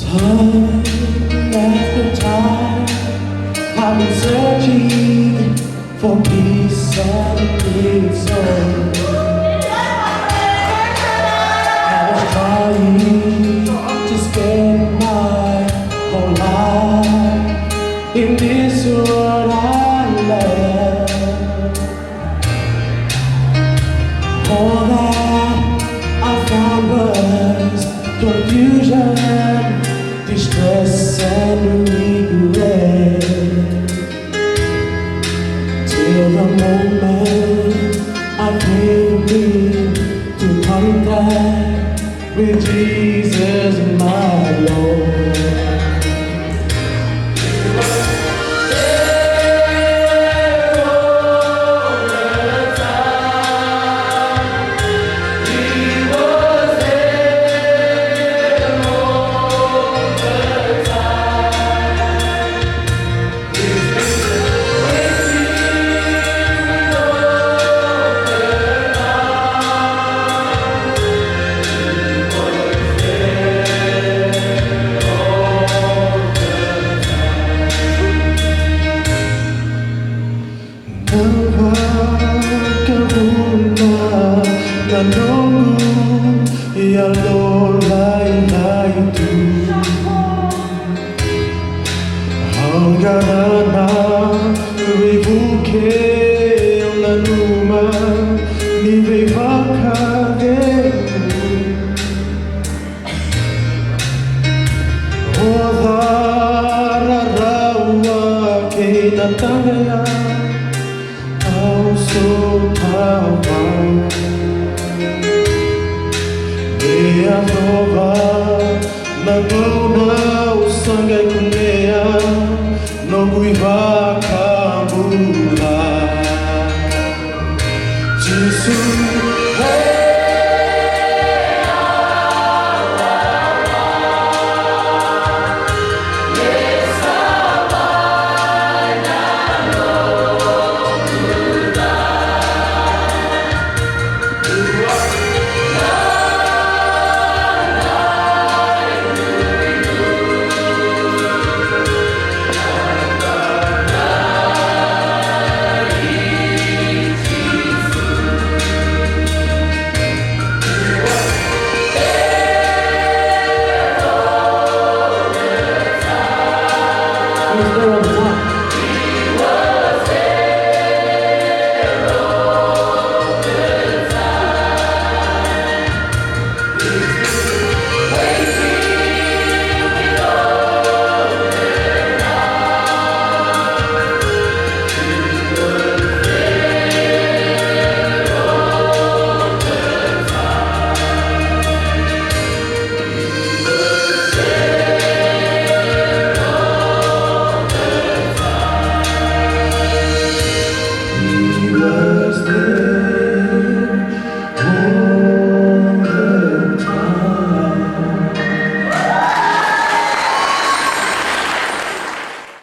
Time after time, I've been searching for peace and peace. I was trying to spend my whole life in this world I love. All that I found was confusion, distress and regret, till the moment I came into contact with Jesus, my Lord. No